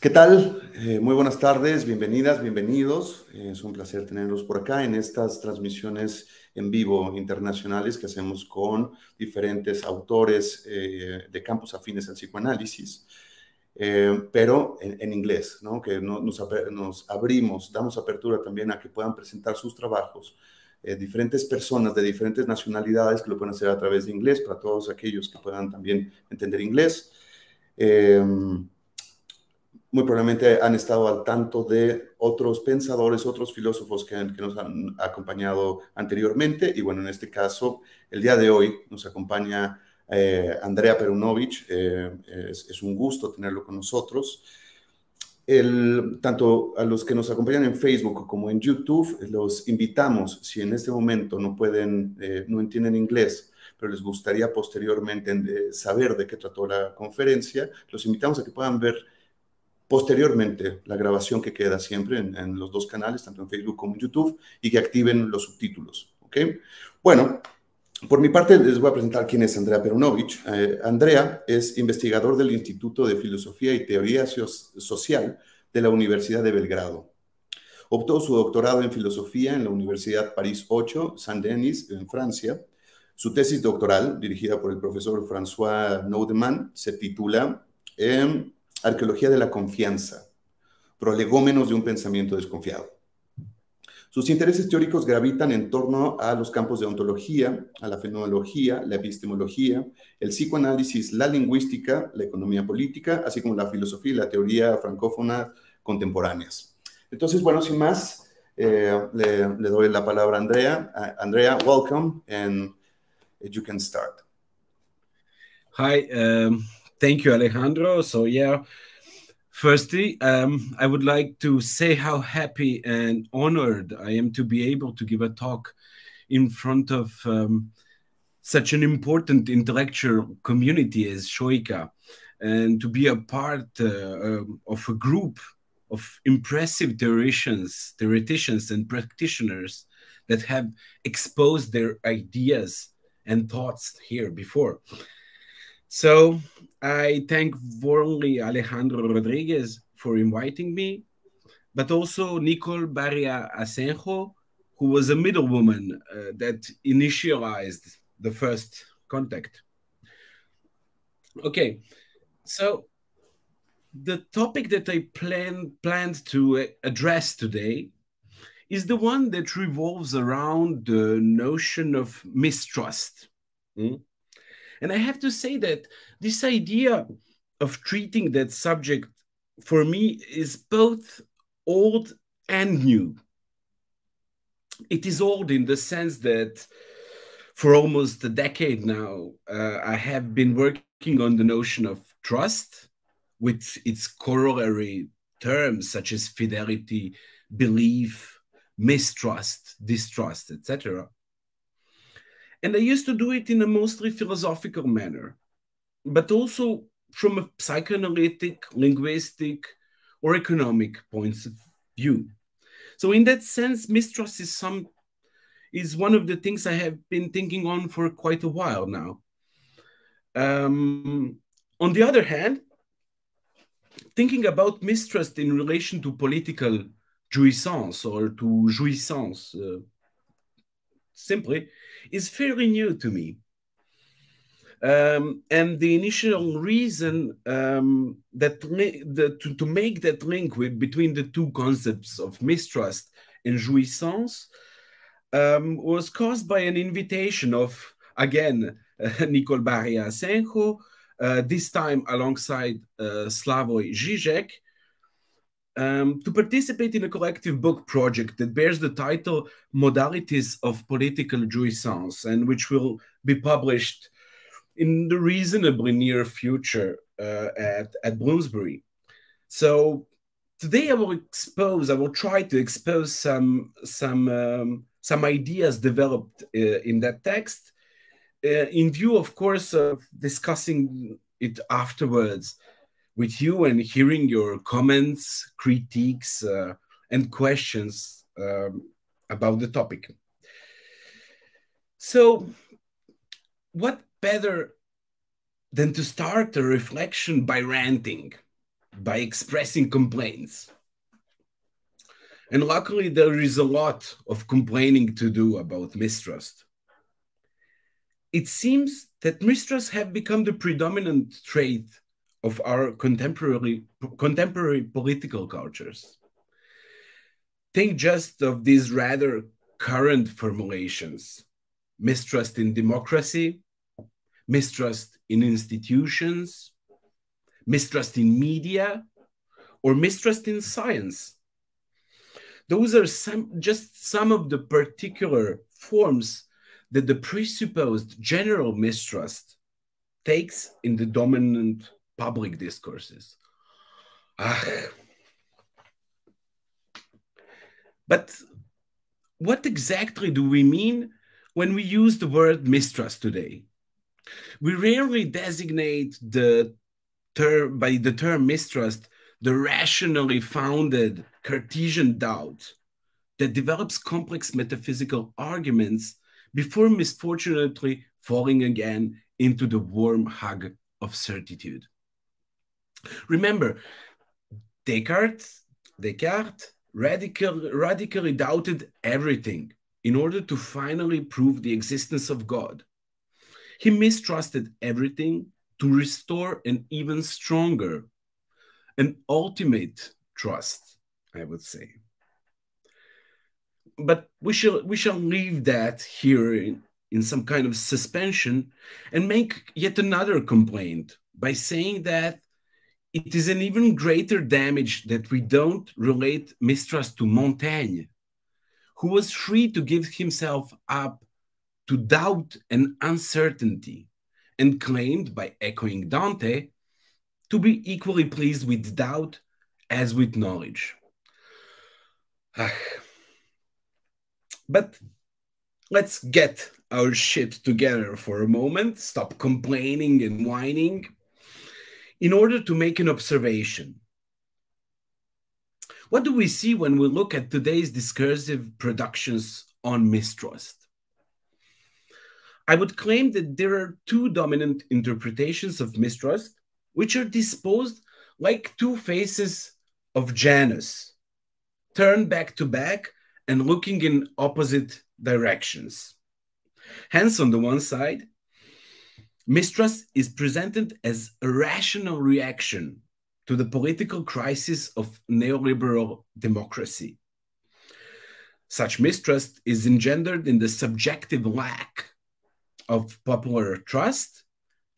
¿Qué tal? Muy buenas tardes, bienvenidas, bienvenidos. Es un placer tenerlos por acá en estas transmisiones en vivo internacionales que hacemos con diferentes autores de campos afines al psicoanálisis, pero en inglés, ¿no? Que nos abrimos, damos apertura también a que puedan presentar sus trabajos diferentes personas de diferentes nacionalidades que lo pueden hacer a través de inglés, para todos aquellos que puedan también entender inglés. Muy probablemente han estado al tanto de otros pensadores, otros filósofos que nos han acompañado anteriormente. Y bueno, en este caso, el día de hoy nos acompaña Andrea Perunović. Es un gusto tenerlo con nosotros. Tanto a los que nos acompañan en Facebook como en YouTube, los invitamos, si en este momento no pueden, no entienden inglés, pero les gustaría posteriormente saber de qué trató la conferencia, los invitamos a que puedan ver posteriormente la grabación que queda siempre en los dos canales, tanto en Facebook como en YouTube, y que activen los subtítulos. ¿Ok? Bueno, por mi parte les voy a presentar quién es Andrea Perunović. Andrea es investigador del Instituto de Filosofía y Teoría Social de la Universidad de Belgrado. Obtuvo su doctorado en Filosofía en la Universidad Paris 8, Saint-Denis, en Francia. Su tesis doctoral, dirigida por el profesor Francois Noudemann, se titula Arqueología de la confianza, prolegómenos de un pensamiento desconfiado. Sus intereses teóricos gravitan en torno a los campos de ontología, a la fenomenología, la epistemología, el psicoanálisis, la lingüística, la economía política, así como la filosofía y la teoría francófona contemporáneas. Entonces, bueno, sin más, le doy la palabra a Andrea. Andrea, welcome, and you can start. Hi, thank you, Alejandro. So yeah, firstly, I would like to say how happy and honored I am to be able to give a talk in front of such an important intellectual community as Shoika, and to be a part of a group of impressive theoreticians and practitioners that have exposed their ideas and thoughts here before. So I thank warmly Alejandro Rodriguez for inviting me, but also Nicole Barria Asenjo, who was a middlewoman that initialized the first contact. Okay, so the topic that I planned to address today is the one that revolves around the notion of mistrust. And I have to say that this idea of treating that subject for me is both old and new. It is old in the sense that for almost a decade now, I have been working on the notion of trust with its corollary terms such as fidelity, belief, mistrust, distrust, etc. And I used to do it in a mostly philosophical manner, but also from a psychoanalytic, linguistic, or economic points of view. So in that sense, mistrust is one of the things I have been thinking on for quite a while now. On the other hand, thinking about mistrust in relation to political jouissance or to jouissance simply is fairly new to me. And the initial reason to make that link between the two concepts of mistrust and jouissance was caused by an invitation of, again, Nicole Barria Asenjo, this time alongside Slavoj Žižek, to participate in a collective book project that bears the title Modalities of Political Jouissance, and which will be published in the reasonably near future at Bloomsbury. So today I will try to expose some ideas developed in that text, in view, of course, of discussing it afterwards with you and hearing your comments, critiques, and questions about the topic. So what better than to start a reflection by ranting, by expressing complaints. And luckily, there is a lot of complaining to do about mistrust. It seems that mistrust have become the predominant trait of our contemporary political cultures. Think just of these rather current formulations: mistrust in democracy, mistrust in institutions, mistrust in media, or mistrust in science. Those are just some of the particular forms that the presupposed general mistrust takes in the dominant public discourses. But what exactly do we mean when we use the word mistrust today? We rarely designate by the term mistrust the rationally founded Cartesian doubt that develops complex metaphysical arguments before misfortunately falling again into the warm hug of certitude. Remember, Descartes radically doubted everything in order to finally prove the existence of God. He mistrusted everything to restore an even stronger, an ultimate trust, I would say. But we shall leave that here in some kind of suspension and make yet another complaint by saying that it is an even greater damage that we don't relate mistrust to Montaigne, who was free to give himself up to doubt and uncertainty, and claimed, by echoing Dante, to be equally pleased with doubt as with knowledge. But let's get our shit together for a moment, stop complaining and whining, in order to make an observation. What do we see when we look at today's discursive productions on mistrust? I would claim that there are two dominant interpretations of mistrust, which are disposed like two faces of Janus, turned back to back and looking in opposite directions. Hence, on the one side, mistrust is presented as a rational reaction to the political crisis of neoliberal democracy. Such mistrust is engendered in the subjective lack of popular trust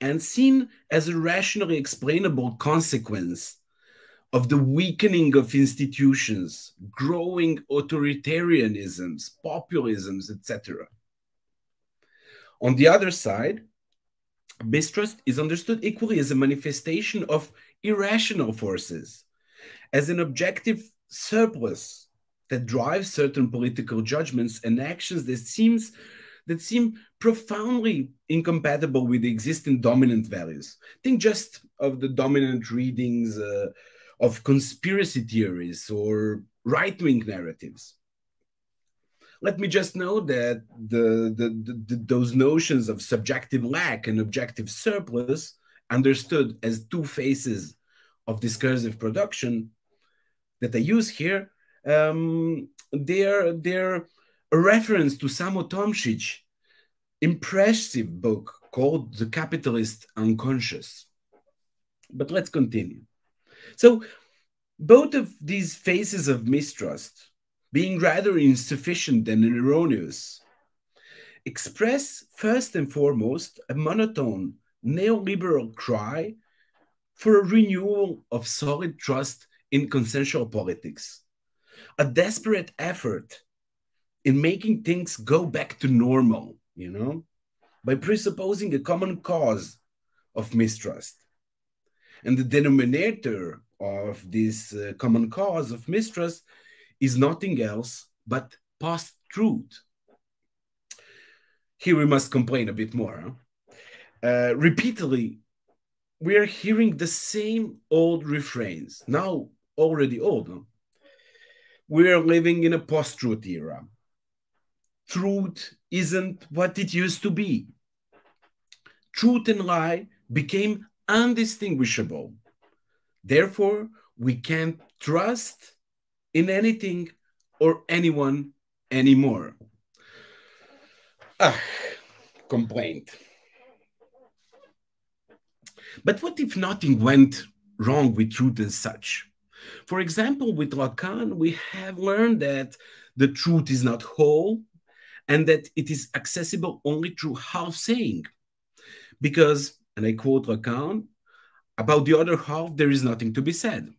and seen as a rationally explainable consequence of the weakening of institutions, growing authoritarianisms, populisms, etc. On the other side, mistrust is understood equally as a manifestation of irrational forces, as an objective surplus that drives certain political judgments and actions that seem profoundly incompatible with the existing dominant values. Think just of the dominant readings of conspiracy theories or right-wing narratives. Let me just note that those notions of subjective lack and objective surplus, understood as two faces of discursive production that I use here, they're a reference to Samo Tomšic's impressive book called The Capitalist Unconscious. But let's continue. So both of these phases of mistrust, being rather insufficient and erroneous, express first and foremost a monotone neoliberal cry for a renewal of solid trust in consensual politics, a desperate effort in making things go back to normal, by presupposing a common cause of mistrust. And the denominator of this common cause of mistrust is nothing else but post-truth. Here we must complain a bit more. Repeatedly, we are hearing the same old refrains, now already old. We are living in a post-truth era. Truth isn't what it used to be. Truth and lie became undistinguishable. Therefore, we can't trust in anything or anyone anymore. Complaint. But what if nothing went wrong with truth as such? For example, with Lacan, we have learned that the truth is not whole and that it is accessible only through half saying. Because, and I quote Lacan, about the other half, there is nothing to be said.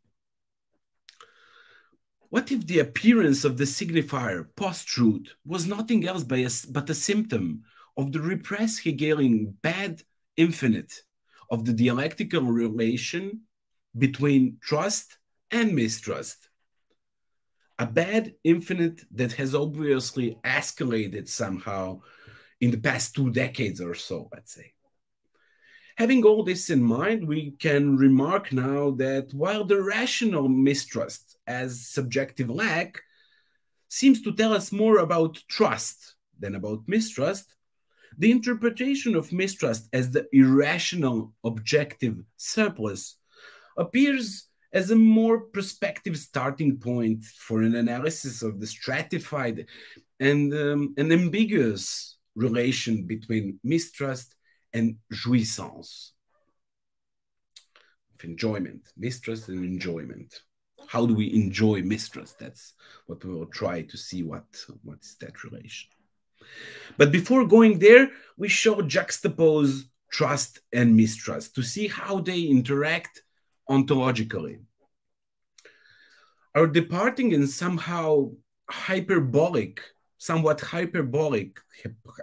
What if the appearance of the signifier post-truth was nothing else but a symptom of the repressed Hegelian bad infinite of the dialectical relation between trust and mistrust? A bad infinite that has obviously escalated somehow in the past 2 decades or so, let's say. Having all this in mind, we can remark now that while the rational mistrust as subjective lack seems to tell us more about trust than about mistrust, the interpretation of mistrust as the irrational objective surplus appears as a more prospective starting point for an analysis of the stratified and an ambiguous relation between mistrust and jouissance, of enjoyment, mistrust and enjoyment. How do we enjoy mistrust? That's what we will try to see what's that relation. But before going there, we shall juxtapose trust and mistrust to see how they interact ontologically. Our departing in somewhat hyperbolic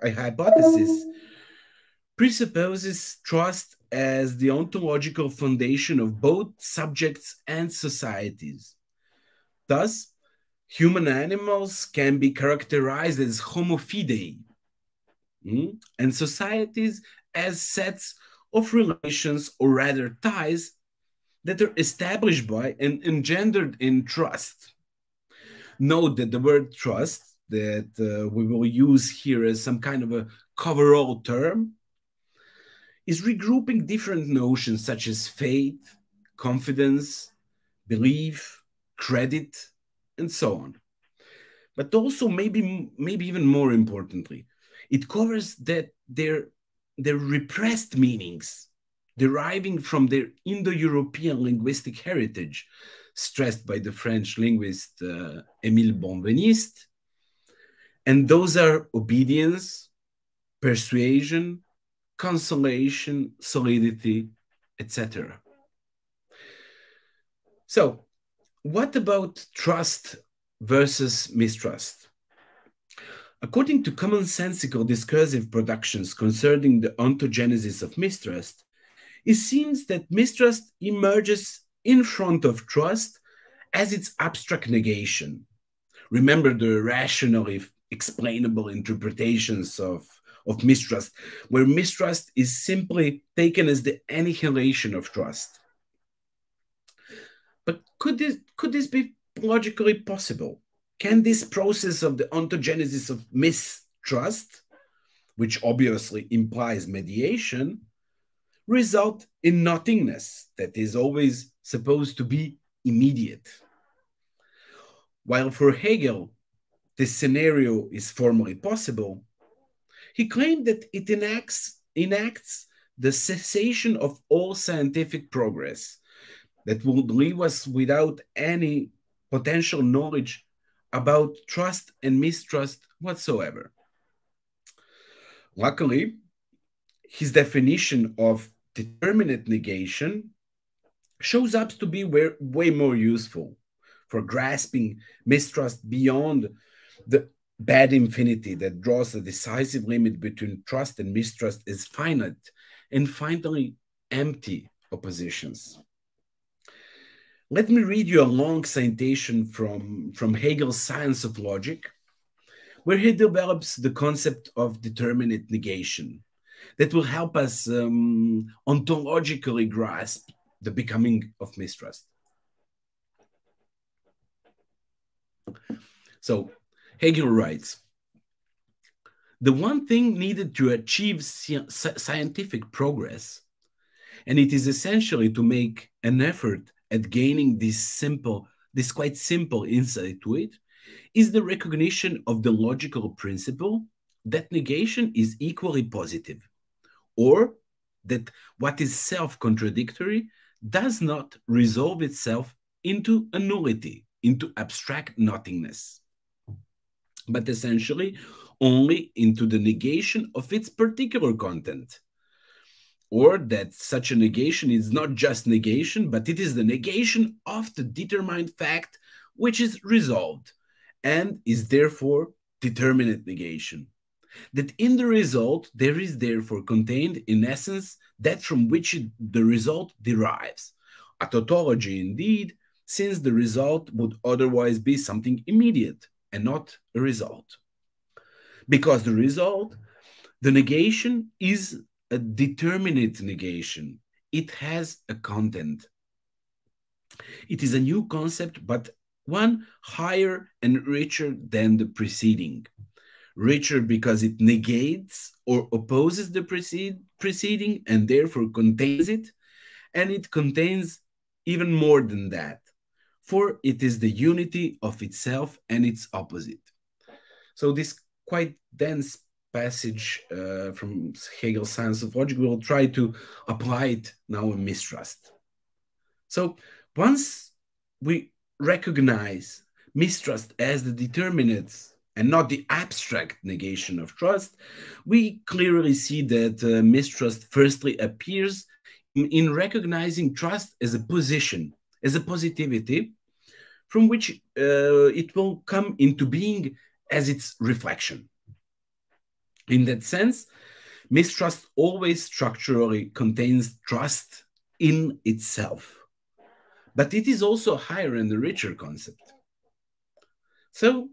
hypothesis presupposes trust as the ontological foundation of both subjects and societies. Thus, human animals can be characterized as homo fidei, and societies as sets of relations, or rather ties, that are established by and engendered in trust. Note that the word trust that we will use here as some kind of a coverall term is regrouping different notions such as faith, confidence, belief, credit, and so on. But also, maybe even more importantly, it covers that their repressed meanings deriving from their Indo-European linguistic heritage, stressed by the French linguist Émile Benveniste. And those are obedience, persuasion, consolation, solidity, etc. So, what about trust versus mistrust? According to commonsensical discursive productions concerning the ontogenesis of mistrust, it seems that mistrust emerges in front of trust as its abstract negation. Remember the rationally explainable interpretations of mistrust, where mistrust is simply taken as the annihilation of trust. But could this be logically possible? Can this process of the ontogenesis of mistrust, which obviously implies mediation, result in nothingness that is always supposed to be immediate? While for Hegel, this scenario is formally possible, he claimed that it enacts the cessation of all scientific progress that would leave us without any potential knowledge about trust and mistrust whatsoever. Luckily, his definition of determinate negation shows up to be way more useful for grasping mistrust beyond the bad infinity that draws a decisive limit between trust and mistrust as finite and finally empty oppositions. Let me read you a long citation from Hegel's Science of Logic, where he develops the concept of determinate negation that will help us ontologically grasp the becoming of mistrust. So Hegel writes, the one thing needed to achieve scientific progress, and it is essentially to make an effort at gaining this quite simple insight to it is the recognition of the logical principle that negation is equally positive, or that what is self-contradictory does not resolve itself into a nullity, into abstract nothingness, but essentially only into the negation of its particular content, or that such a negation is not just negation, but it is the negation of the determined fact which is resolved, and is therefore determinate negation. That in the result there is therefore contained in essence that from which the result derives, a tautology indeed, since the result would otherwise be something immediate and not a result. Because the result, the negation, is a determinate negation. It has a content. It is a new concept, but one higher and richer than the preceding. Richer because it negates or opposes the preceding and therefore contains it, and it contains even more than that, for it is the unity of itself and its opposite. So this quite dense passage from Hegel's Science of Logic, we'll try to apply it now in mistrust. So once we recognize mistrust as the determinate and not the abstract negation of trust, we clearly see that mistrust firstly appears in recognizing trust as a position, as a positivity, from which it will come into being as its reflection. In that sense, mistrust always structurally contains trust in itself, but it is also a higher and a richer concept. So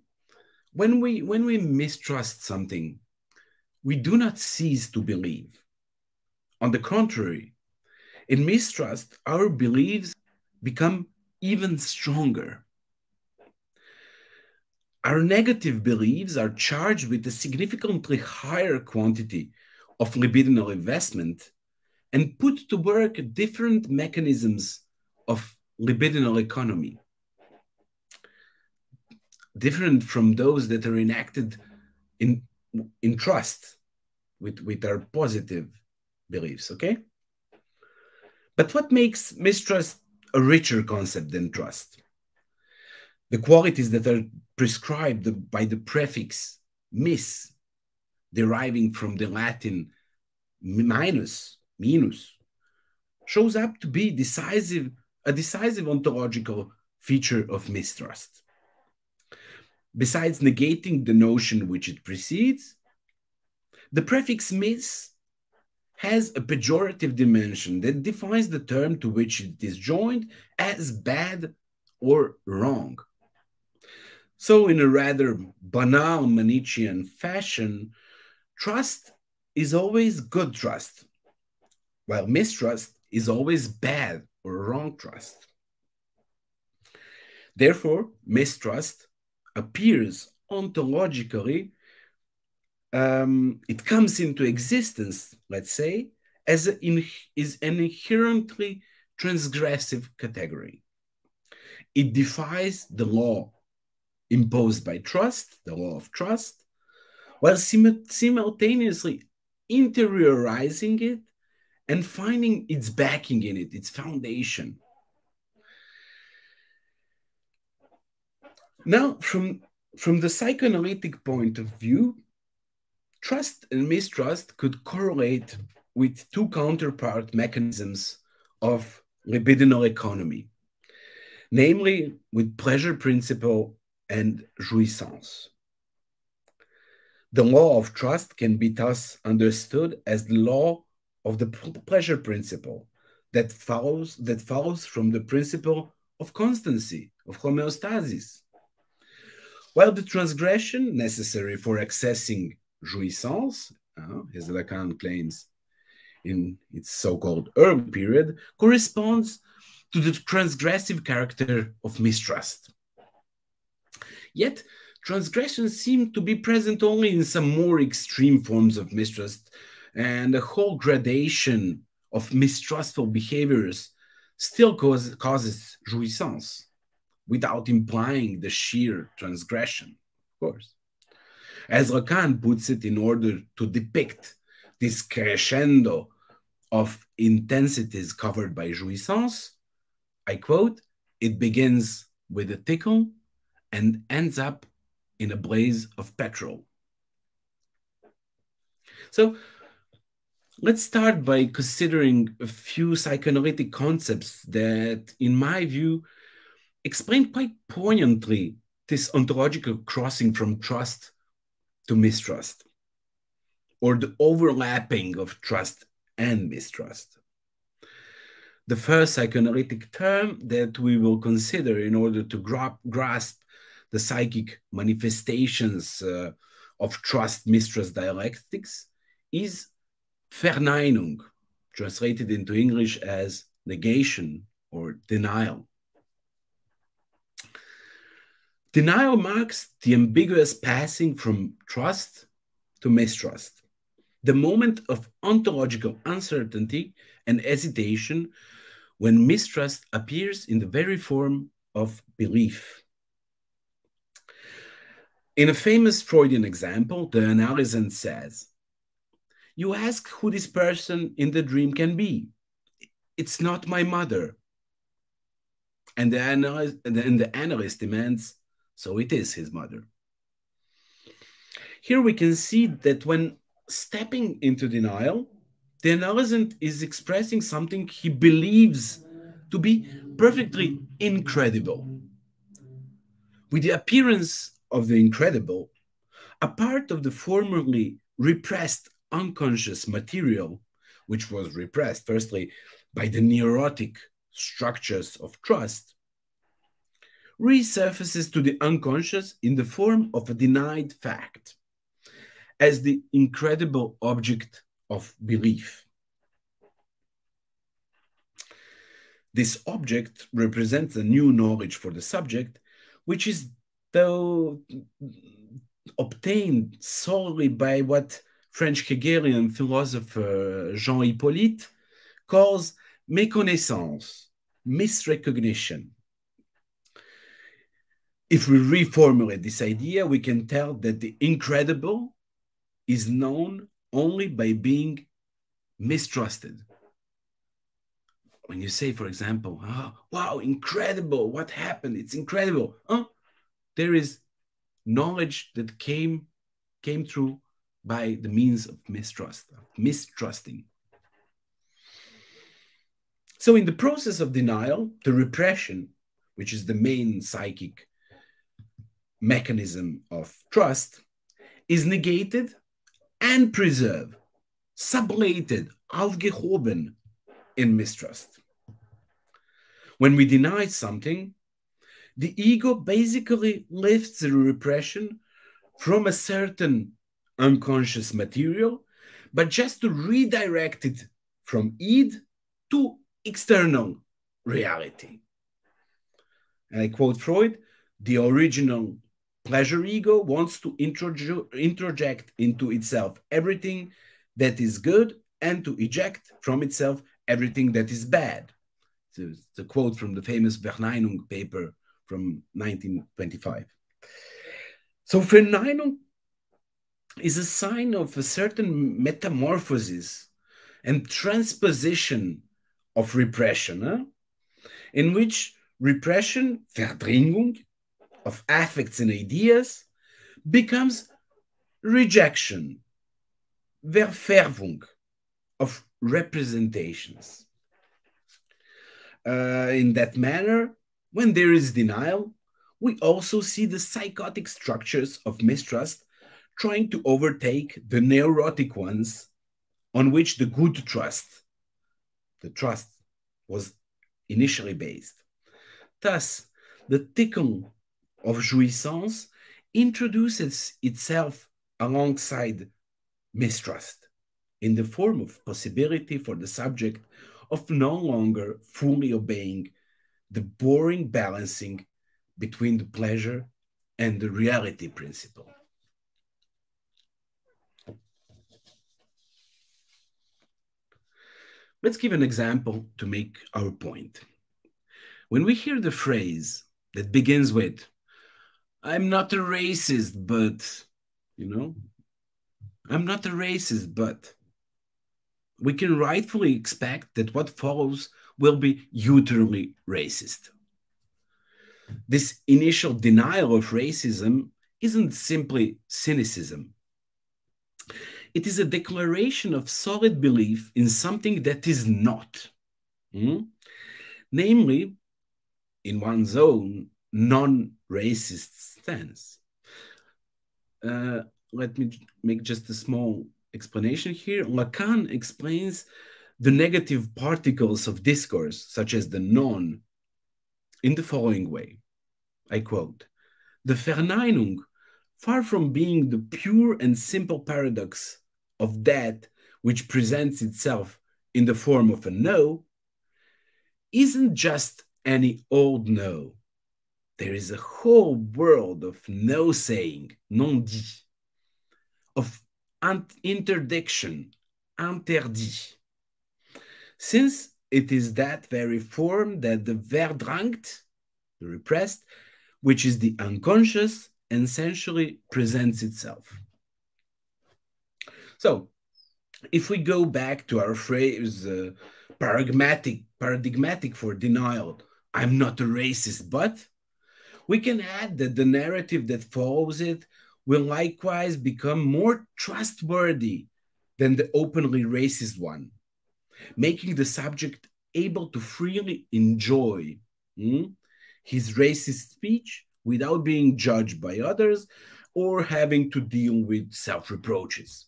when we mistrust something, we do not cease to believe. On the contrary, in mistrust, our beliefs become even stronger. Our negative beliefs are charged with a significantly higher quantity of libidinal investment and put to work different mechanisms of libidinal economy, different from those that are enacted in trust with our positive beliefs, okay? But what makes mistrust a richer concept than trust? The qualities that are prescribed by the prefix mis, deriving from the Latin minus, shows up to be a decisive ontological feature of mistrust. Besides negating the notion which it precedes, the prefix mis has a pejorative dimension that defines the term to which it is joined as bad or wrong. So in a rather banal Manichean fashion, trust is always good trust, while mistrust is always bad or wrong trust. Therefore, mistrust appears ontologically, it comes into existence, let's say, as an inherently transgressive category. It defies the law imposed by trust, the law of trust, while simultaneously interiorizing it and finding its backing in it, its foundation. Now, from the psychoanalytic point of view, trust and mistrust could correlate with two counterpart mechanisms of libidinal economy, namely with pleasure principle and jouissance. The law of trust can be thus understood as the law of the pleasure principle that follows from the principle of constancy, of homeostasis. While the transgression necessary for accessing jouissance, as Lacan claims in its so-called early period, corresponds to the transgressive character of mistrust. Yet, transgressions seem to be present only in some more extreme forms of mistrust, and a whole gradation of mistrustful behaviors still causes jouissance without implying the sheer transgression, of course. As Lacan puts it, in order to depict this crescendo of intensities covered by jouissance, I quote, "It begins with a tickle and ends up in a blaze of petrol." So let's start by considering a few psychoanalytic concepts that, in my view, explain quite poignantly this ontological crossing from trust to mistrust, or the overlapping of trust and mistrust. The first psychoanalytic term that we will consider in order to grasp the psychic manifestations of trust-mistrust dialectics is Verneinung, translated into English as negation or denial. Denial marks the ambiguous passing from trust to mistrust, the moment of ontological uncertainty and hesitation when mistrust appears in the very form of belief. In a famous Freudian example, the analysant says, "You ask who this person in the dream can be. It's not my mother." And the analyst demands, "So it is his mother." Here we can see that when stepping into denial, the analysant is expressing something he believes to be perfectly incredible. With the appearance of the incredible, a part of the formerly repressed unconscious material, which was repressed firstly by the neurotic structures of trust, resurfaces to the unconscious in the form of a denied fact, as the incredible object of belief. This object represents a new knowledge for the subject, which is, though, obtained solely by what French Hegelian philosopher Jean Hippolyte calls méconnaissance, misrecognition. If we reformulate this idea, we can tell that the incredible is known only by being mistrusted. When you say, for example, "Oh, wow, incredible, what happened? It's incredible." There is knowledge that came through by the means of mistrusting. So in the process of denial, the repression, which is the main psychic mechanism of trust, is negated and preserved, sublated, aufgehoben in mistrust. When we deny something, the ego basically lifts the repression from a certain unconscious material, but just to redirect it from id to external reality. And I quote Freud, "The original pleasure ego wants to introject into itself everything that is good and to eject from itself everything that is bad." It's a quote from the famous Verneinung paper from 1925. So Verneinung is a sign of a certain metamorphosis and transposition of repression, in which repression, Verdrängung, of affects and ideas becomes rejection, Verfärbung, of representations. In that manner, when there is denial, we also see the psychotic structures of mistrust trying to overtake the neurotic ones on which the good trust, the trust, was initially based. Thus, the tickle of jouissance introduces itself alongside mistrust in the form of possibility for the subject of no longer fully obeying the boring balancing between the pleasure and the reality principle. Let's give an example to make our point. When we hear the phrase that begins with, I'm not a racist, but, I'm not a racist, but, we can rightfully expect that what follows will be utterly racist. This initial denial of racism isn't simply cynicism. It is a declaration of solid belief in something that is not. Namely, in one's own non-racist stance. Let me make just a small explanation here. Lacan explains the negative particles of discourse, such as the non, in the following way. I quote, "The Verneinung, far from being the pure and simple paradox of that which presents itself in the form of a no, isn't just any old no. There is a whole world of no saying, non-dit, of interdiction, interdit. Since it is that very form that the verdrängt, the repressed, which is the unconscious, essentially presents itself." So, if we go back to our phrase, paradigmatic for denial, I'm not a racist, but, we can add that the narrative that follows it will likewise become more trustworthy than the openly racist one, making the subject able to freely enjoy his racist speech without being judged by others or having to deal with self-reproaches.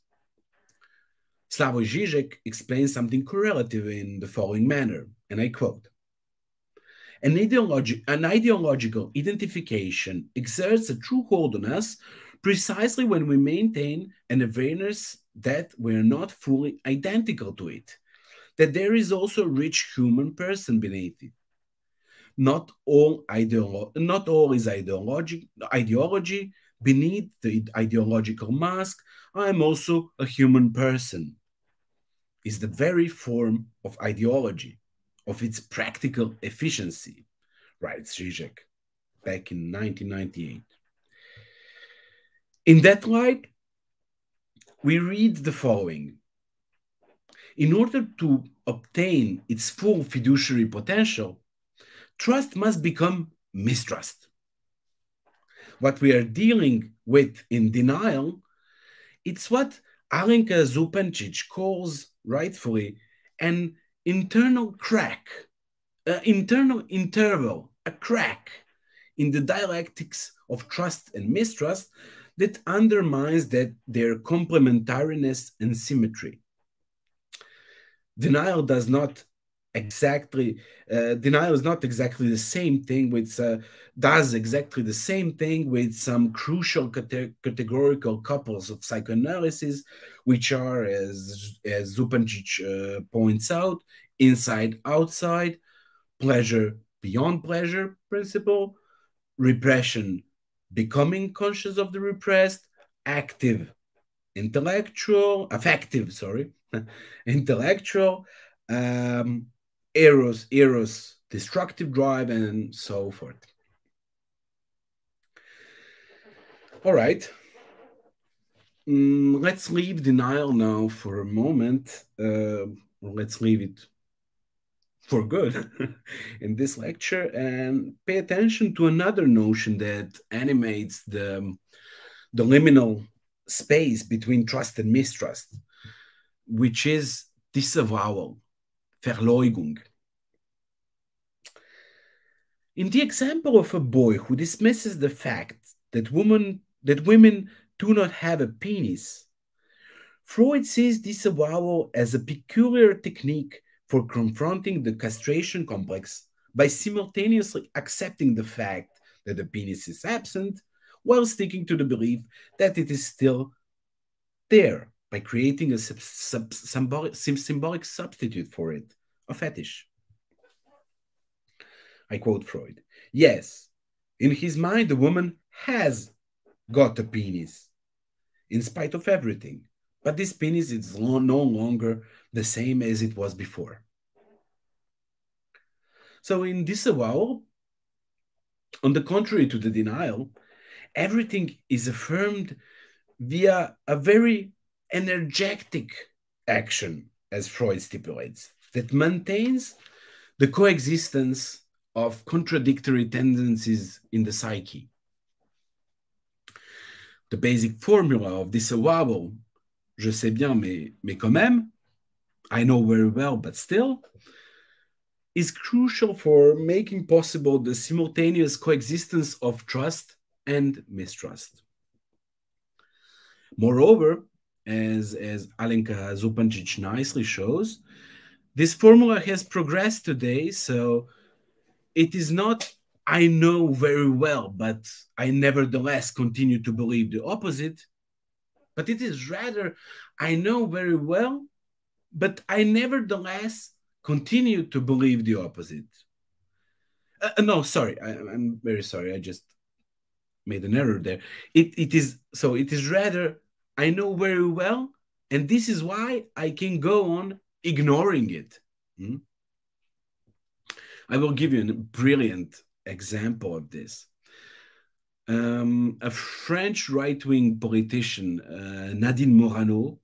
Slavoj Žižek explains something correlative in the following manner, and I quote, An ideological identification exerts a true hold on us precisely when we maintain an awareness that we're not fully identical to it, that there is also a rich human person beneath it. Not all is ideology. Beneath the ideological mask, I am also a human person. Is the very form of ideology, of its practical efficiency, writes Žižek back in 1998. In that light, we read the following. In order to obtain its full fiduciary potential, trust must become mistrust. What we are dealing with in denial, it's what Alenka Zupancic calls, rightfully, an internal crack, an internal interval, a crack in the dialectics of trust and mistrust that undermines their complementariness and symmetry. Denial is not exactly the same thing with does exactly the same thing with some crucial categorical couples of psychoanalysis, which are, as Zupancic points out, inside outside, pleasure beyond pleasure principle, repression becoming conscious of the repressed, affective, intellectual, eros, destructive drive, and so forth. All right. Let's leave denial now for a moment. Let's leave it for good in this lecture and pay attention to another notion that animates the liminal space between trust and mistrust, which is disavowal, Verleugung. In the example of a boy who dismisses the fact that women do not have a penis, Freud sees disavowal as a peculiar technique for confronting the castration complex by simultaneously accepting the fact that the penis is absent while sticking to the belief that it is still there by creating a symbolic substitute for it, a fetish. I quote Freud. Yes, in his mind, the woman has got a penis, in spite of everything, but this penis is no longer the same as it was before. So in disavowal, on the contrary to the denial, everything is affirmed via a very energetic action, as Freud stipulates, that maintains the coexistence of contradictory tendencies in the psyche. The basic formula of disavowal, je sais bien, mais quand même, I know very well, but still, is crucial for making possible the simultaneous coexistence of trust and mistrust. Moreover, as Alenka Zupancic nicely shows, this formula has progressed today, so it is not I know very well, but I nevertheless continue to believe the opposite, but it is rather I know very well, but I nevertheless continue to believe the opposite. No, sorry, I'm very sorry. I just made an error there. It is rather I know very well, and this is why I can go on ignoring it. I will give you a brilliant example of this. A French right-wing politician, Nadine Morano,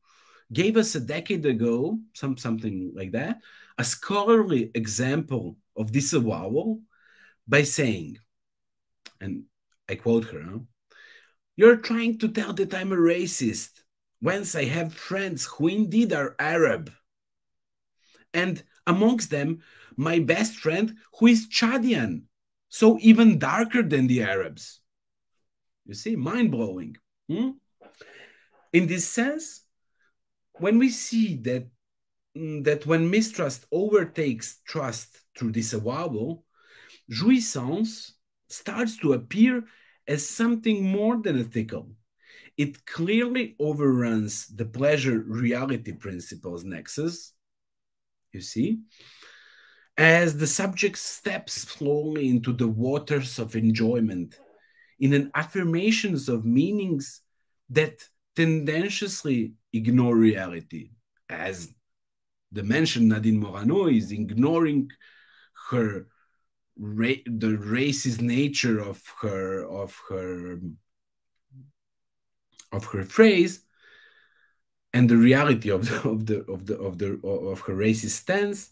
gave us a decade ago, something like that, a scholarly example of disavowal by saying, and I quote her, "You're trying to tell that I'm a racist, whence I have friends who indeed are Arab. And amongst them, my best friend who is Chadian, so even darker than the Arabs." You see, mind-blowing. In this sense, when we see that when mistrust overtakes trust through disavowal, jouissance starts to appear as something more than ethical. It clearly overruns the pleasure-reality principles nexus, you see, as the subject steps slowly into the waters of enjoyment in an affirmations of meanings that tendentiously ignore reality, as the mentioned Nadine Morano is ignoring her the racist nature of her phrase and the reality of her racist stance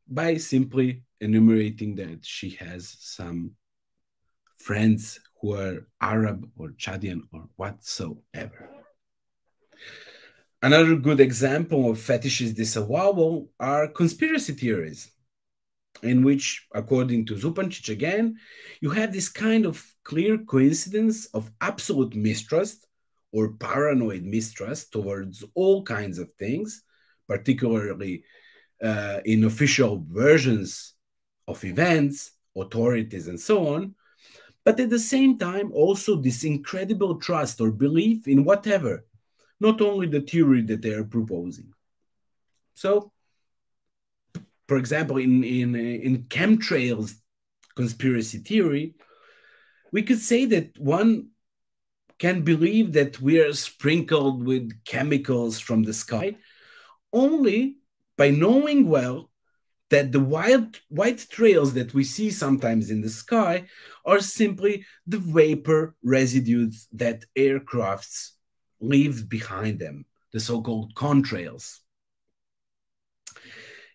by simply enumerating that she has some friends who are Arab or Chadian or whatsoever. Another good example of fetishist disavowal are conspiracy theories, in which, according to Zupancic again, you have this kind of clear coincidence of absolute mistrust or paranoid mistrust towards all kinds of things, particularly in official versions of events, authorities, and so on, but at the same time also this incredible trust or belief in whatever, not only the theory that they are proposing. So, for example, in chemtrails conspiracy theory, we could say that one can believe that we are sprinkled with chemicals from the sky only by knowing well that the white trails that we see sometimes in the sky are simply the vapor residues that aircrafts leave behind them, the so-called contrails.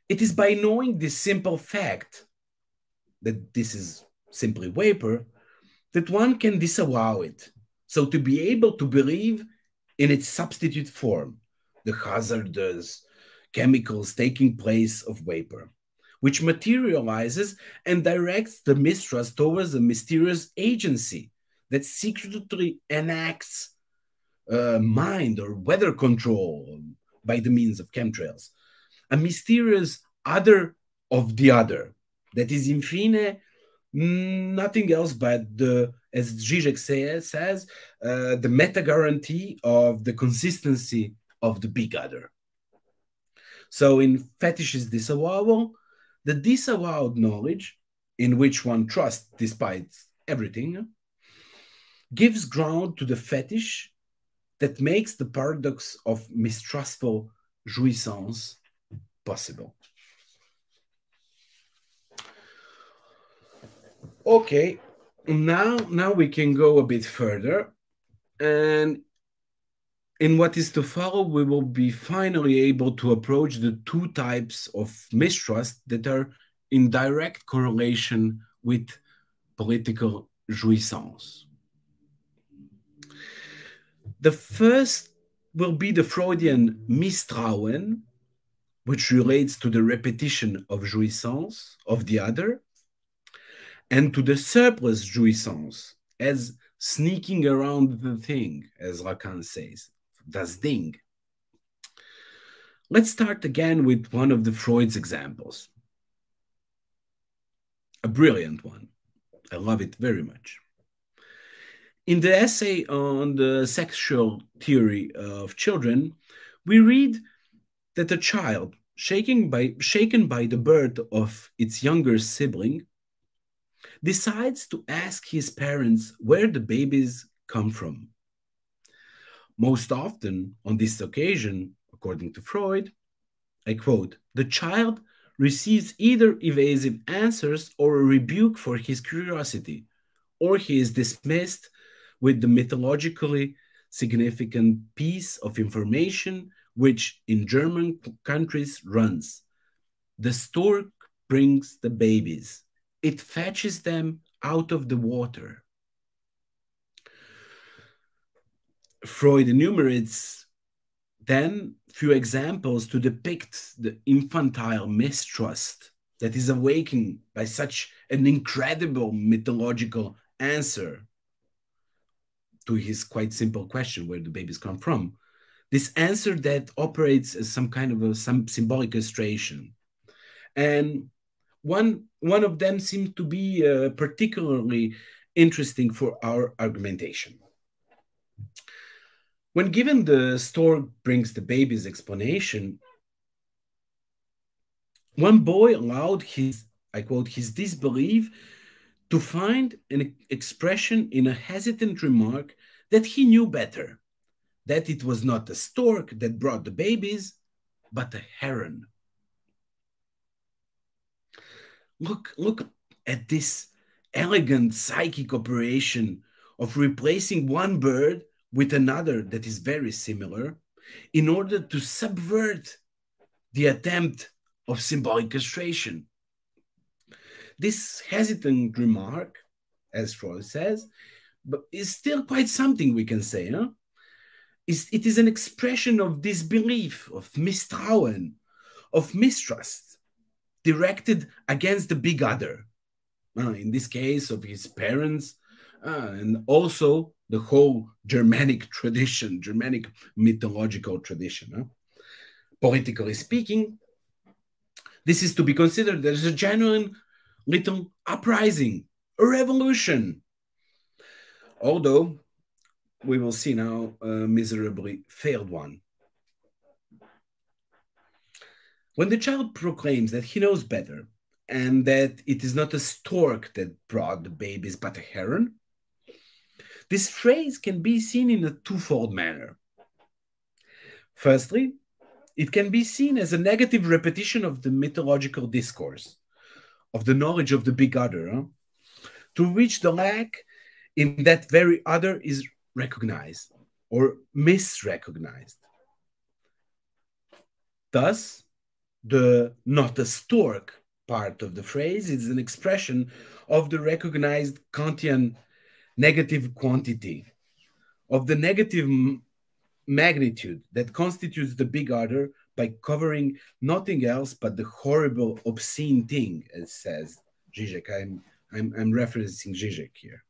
It is by knowing this simple fact that this is simply vapor that one can disavow it. So to be able to believe in its substitute form, the hazardous chemicals taking place of vapor, which materializes and directs the mistrust towards a mysterious agency that secretly enacts mind or weather control by the means of chemtrails. A mysterious other of the other that is in fine nothing else but the, as Zizek says, the meta guarantee of the consistency of the big other. So in fetishist disavowal, the disavowed knowledge in which one trusts despite everything gives ground to the fetish that makes the paradox of mistrustful jouissance possible. Okay, now we can go a bit further, and in what is to follow, we will be finally able to approach the two types of mistrust that are in direct correlation with political jouissance. The first will be the Freudian Misstrauen, which relates to the repetition of jouissance of the other, and to the surplus jouissance as sneaking around the thing, as Lacan says, das Ding. Let's start again with one of the Freud's examples. A brilliant one. I love it very much. In the essay on the sexual theory of children, we read that a child, shaken by the birth of its younger sibling, decides to ask his parents where the babies come from. Most often on this occasion, according to Freud, I quote, the child receives either evasive answers or a rebuke for his curiosity, or he is dismissed with the mythologically significant piece of information which in German countries runs. The stork brings the babies. It fetches them out of the water. Freud enumerates then few examples to depict the infantile mistrust that is awakened by such an incredible mythological answer to his quite simple question, where the babies come from. This answer that operates as some kind of some symbolic illustration. And one of them seems to be particularly interesting for our argumentation. When given the stork brings the baby's explanation, one boy allowed his, I quote, his disbelief to find an expression in a hesitant remark that he knew better, that it was not a stork that brought the babies, but a heron. Look at this elegant psychic operation of replacing one bird with another that is very similar in order to subvert the attempt of symbolic castration. This hesitant remark, as Freud says, but is still quite something we can say. Huh? It is an expression of disbelief, of Misstrauen, of mistrust, directed against the big other. In this case, of his parents, and also the whole Germanic tradition, Germanic mythological tradition. Huh? Politically speaking, this is to be considered as a genuine little uprising, a revolution. Although we will see now a miserably failed one. When the child proclaims that he knows better and that it is not a stork that brought the babies but a heron, this phrase can be seen in a twofold manner. Firstly, it can be seen as a negative repetition of the mythological discourse, of the knowledge of the big other, to which the lack in that very other is recognized or misrecognized. Thus, the not a stork part of the phrase is an expression of the recognized Kantian negative quantity, of the negative magnitude that constitutes the big other by covering nothing else but the horrible, obscene thing, as says Zizek. I'm referencing Zizek here.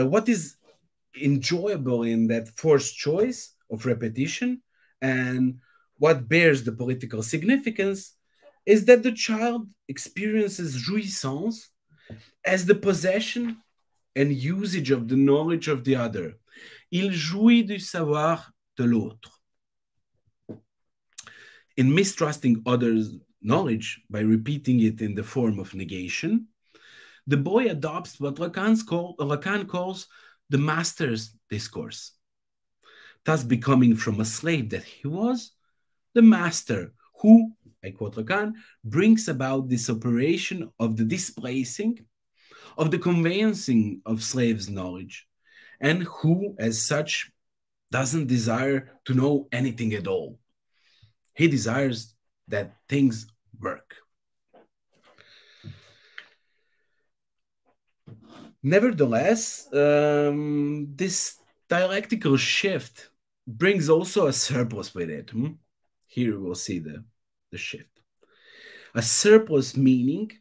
What is enjoyable in that forced choice of repetition and what bears the political significance is that the child experiences jouissance as the possession and usage of the knowledge of the other. Il jouit du savoir de l'autre. In mistrusting others' knowledge by repeating it in the form of negation, the boy adopts what Lacan calls the master's discourse, thus becoming from a slave that he was, the master who, I quote Lacan, brings about this operation of the displacing, of the conveyancing of slaves' knowledge, and who, as such, doesn't desire to know anything at all. He desires that things work. Nevertheless, this dialectical shift brings also a surplus with it. Here we'll see the shift. A surplus meaning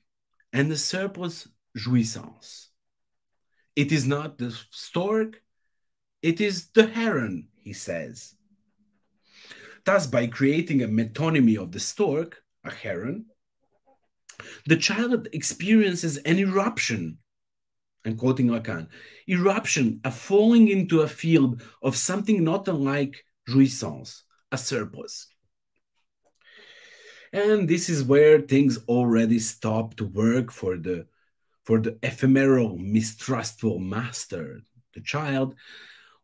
and a surplus jouissance. It is not the stork, it is the heron, he says. Thus, by creating a metonymy of the stork, a heron, the child experiences an eruption. I'm quoting Lacan. Eruption, a falling into a field of something not unlike jouissance, a surplus. And this is where things already stop to work for the ephemeral, mistrustful master, the child,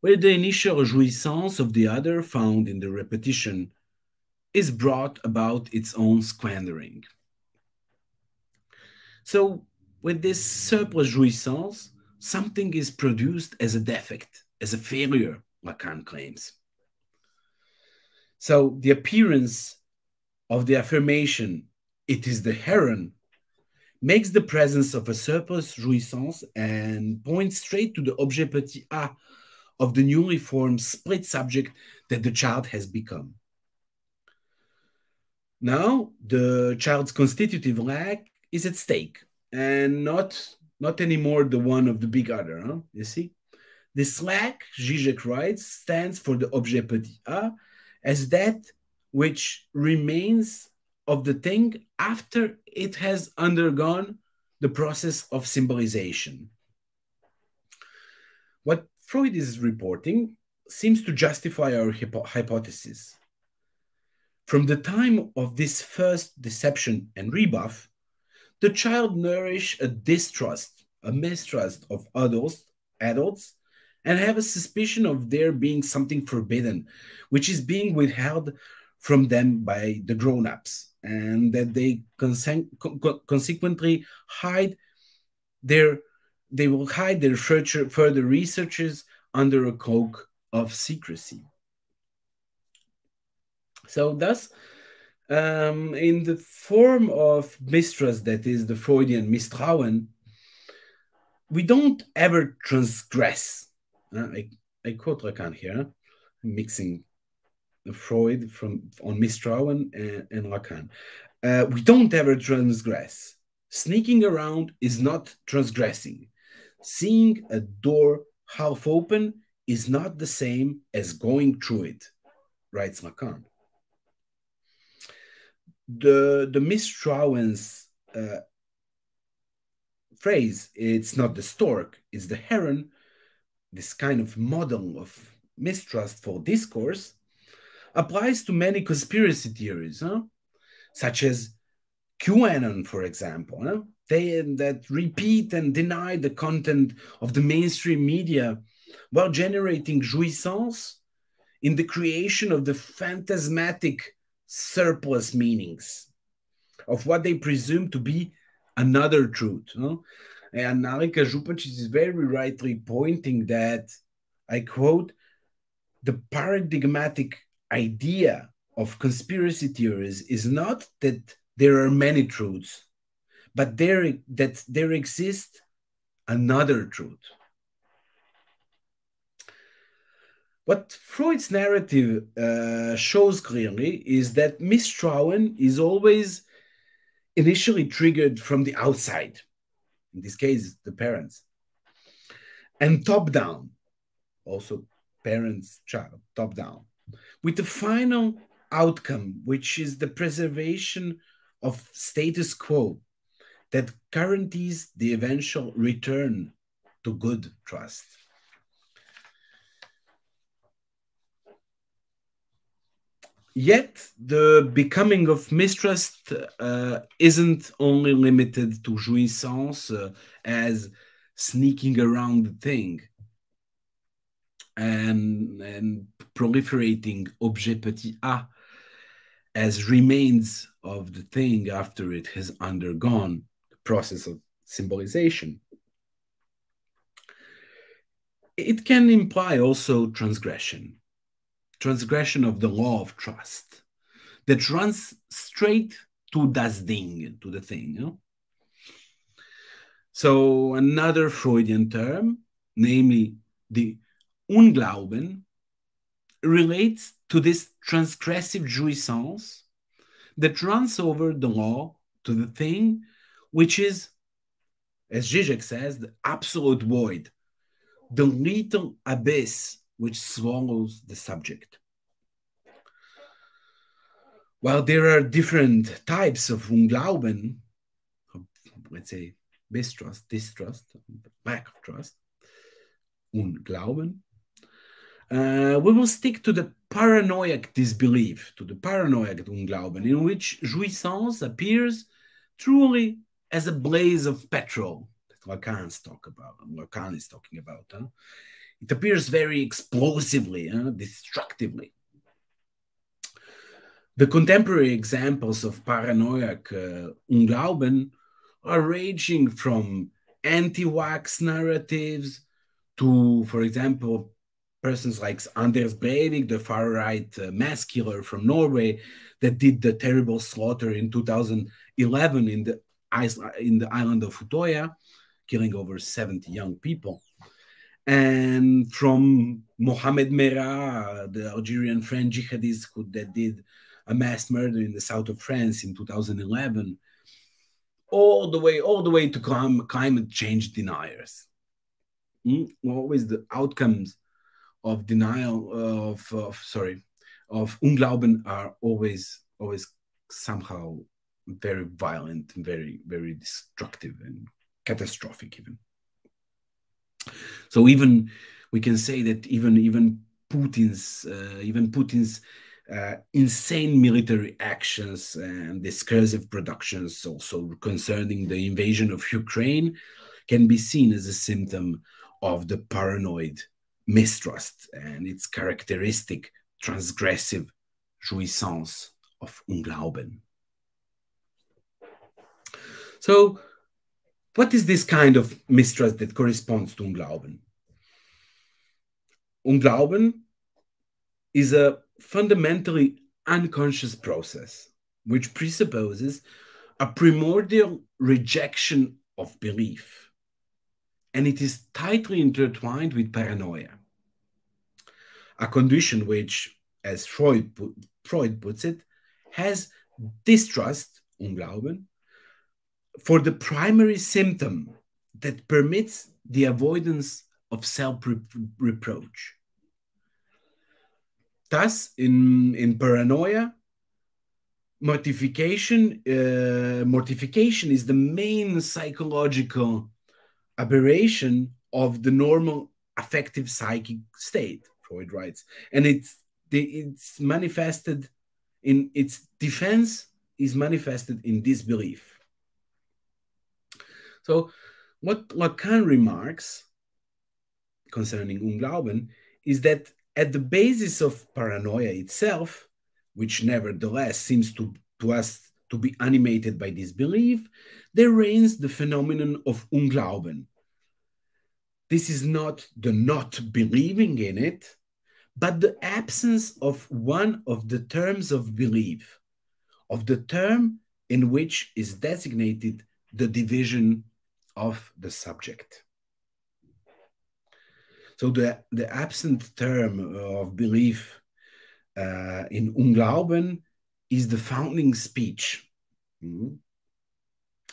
where the initial jouissance of the other, found in the repetition, is brought about its own squandering. So, with this surplus jouissance, something is produced as a defect, as a failure, Lacan claims. So, the appearance of the affirmation, it is the heron, makes the presence of a surplus jouissance and points straight to the objet petit a of the newly formed split subject that the child has become. Now, the child's constitutive lack is at stake, and not anymore the one of the big other, huh? You see? This lack, Zizek writes, stands for the objet petit a as that which remains of the thing after it has undergone the process of symbolization. What Freud is reporting seems to justify our hypothesis. From the time of this first deception and rebuff, the child nourishes a distrust, a mistrust of adults, and have a suspicion of there being something forbidden, which is being withheld from them by the grown-ups, and that they consequently they will hide their further researches under a cloak of secrecy. So thus, in the form of mistrust, that is the Freudian Misstrauen, we don't ever transgress. I quote Lacan here, mixing Freud on Misstrauen and Lacan. We don't ever transgress. Sneaking around is not transgressing. Seeing a door half open is not the same as going through it, writes Lacan. The Misstrauen's phrase, it's not the stork, it's the heron, this kind of model of mistrustful discourse, applies to many conspiracy theories, such as QAnon, for example. That repeat and deny the content of the mainstream media while generating jouissance in the creation of the phantasmatic surplus meanings of what they presume to be another truth. And Alika Župančić is very rightly pointing that, I quote, the paradigmatic idea of conspiracy theories is not that there are many truths, but that there exists another truth. What Freud's narrative shows clearly is that Misstrauen is always initially triggered from the outside, in this case, the parents, and top-down, also parents, child, top-down, with the final outcome, which is the preservation of status quo that guarantees the eventual return to good trust. Yet, the becoming of mistrust isn't only limited to jouissance as sneaking around the thing. and proliferating objet petit a as remains of the thing after it has undergone the process of symbolization. It can imply also transgression of the law of trust that runs straight to das Ding, to the thing. You know? So another Freudian term, namely the Unglauben, relates to this transgressive jouissance that runs over the law to the thing, which is, as Zizek says, the absolute void, the lethal abyss which swallows the subject. While there are different types of Unglauben, let's say mistrust, distrust, lack of trust, Unglauben, we will stick to the paranoiac disbelief, to the paranoiac Unglauben, in which jouissance appears truly as a blaze of petrol that Lacan is talking about. Huh? It appears very explosively, destructively. The contemporary examples of paranoiac Unglauben are ranging from anti-wax narratives to, for example, persons like Anders Breivik, the far-right mass killer from Norway that did the terrible slaughter in 2011 in the island of Utoya, killing over 70 young people. And from Mohamed Merah, the Algerian French jihadist that did a mass murder in the south of France in 2011, all the way to climate change deniers. Always the outcomes of denial of Unglauben are always somehow very violent and very, very destructive and catastrophic even. So even we can say that even Putin's insane military actions and discursive productions also concerning the invasion of Ukraine can be seen as a symptom of the paranoid mistrust and its characteristic transgressive jouissance of Unglauben. So what is this kind of mistrust that corresponds to Unglauben? Unglauben is a fundamentally unconscious process which presupposes a primordial rejection of belief, and it is tightly intertwined with paranoia, a condition which, as Freud puts it, has distrust, Unglauben, for the primary symptom that permits the avoidance of self-reproach. Thus, in paranoia, mortification is the main psychological aberration of the normal affective psychic state, Freud writes, and it's manifested in its defense is manifested in disbelief. So, what Lacan remarks concerning Unglauben is that at the basis of paranoia itself, which nevertheless seems to us to be animated by disbelief, there reigns the phenomenon of Unglauben. This is not the not believing in it, but the absence of one of the terms of belief, of the term in which is designated the division of the subject. So the absent term of belief in Unglauben is the founding speech,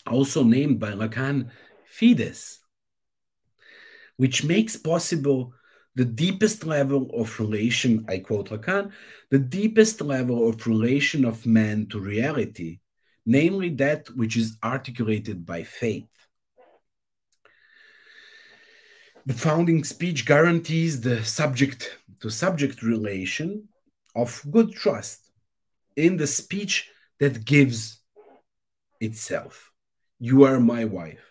also named by Lacan Fides, which makes possible the deepest level of relation, I quote Lacan, the deepest level of relation of man to reality, namely that which is articulated by faith. The founding speech guarantees the subject-to-subject relation of good trust in the speech that gives itself. You are my wife.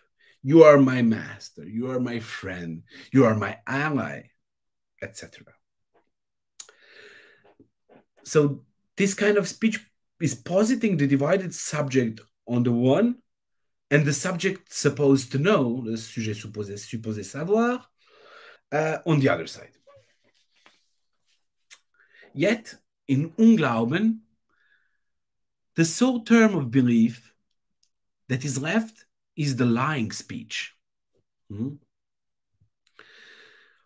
You are my master. You are my friend. You are my ally, etc. So this kind of speech is positing the divided subject on the one and the subject supposed to know, le sujet supposé savoir, on the other side. Yet, in Unglauben, the sole term of belief that is left is the lying speech.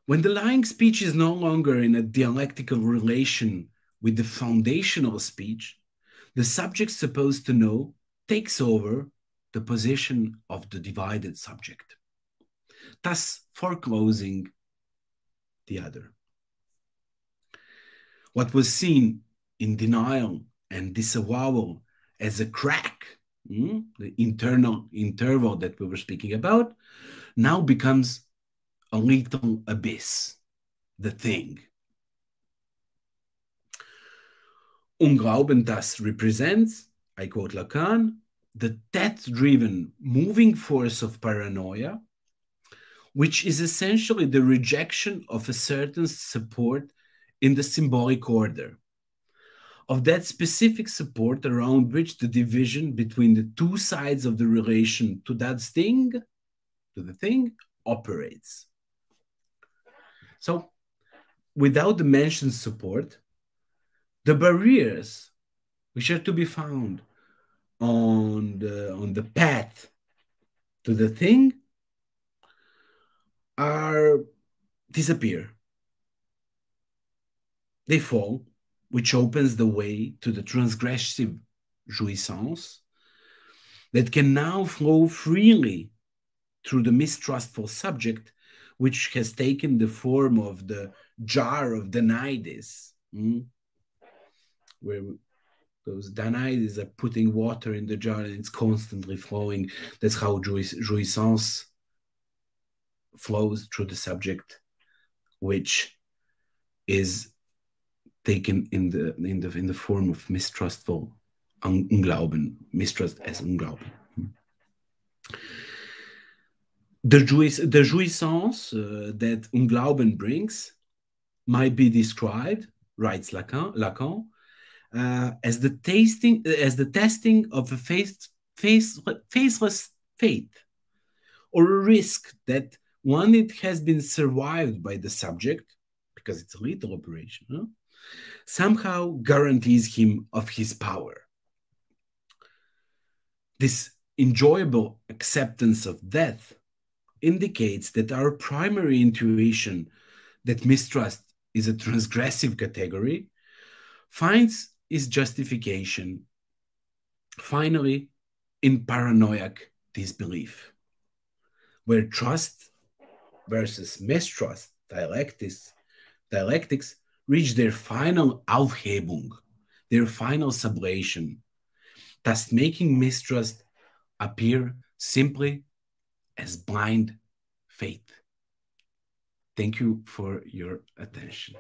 When the lying speech is no longer in a dialectical relation with the foundational speech, the subject supposed to know takes over the position of the divided subject, thus foreclosing the other. What was seen in denial and disavowal as a crack, the internal interval that we were speaking about, now becomes a little abyss, the thing. Unglauben thus represents, I quote Lacan, the death-driven moving force of paranoia, which is essentially the rejection of a certain support in the symbolic order, of that specific support around which the division between the two sides of the relation to that thing, to the thing, operates. So, without the mentioned support, the barriers which are to be found on the path to the thing disappear. They fall, which opens the way to the transgressive jouissance that can now flow freely through the mistrustful subject, which has taken the form of the jar of Danaides, where those Danaides are putting water in the jar and it's constantly flowing. That's how jouissance flows through the subject, which is taken in the form of mistrustful Unglauben, mistrust as Unglauben. The jouissance that Unglauben brings might be described, writes Lacan, as the testing of a faceless faith, or a risk that when it has been survived by the subject, because it's a lethal operation, somehow guarantees him of his power. This enjoyable acceptance of death indicates that our primary intuition that mistrust is a transgressive category finds its justification, finally, in paranoiac disbelief, where trust versus mistrust dialectics reach their final Aufhebung, their final sublation, thus making mistrust appear simply as blind faith. Thank you for your attention.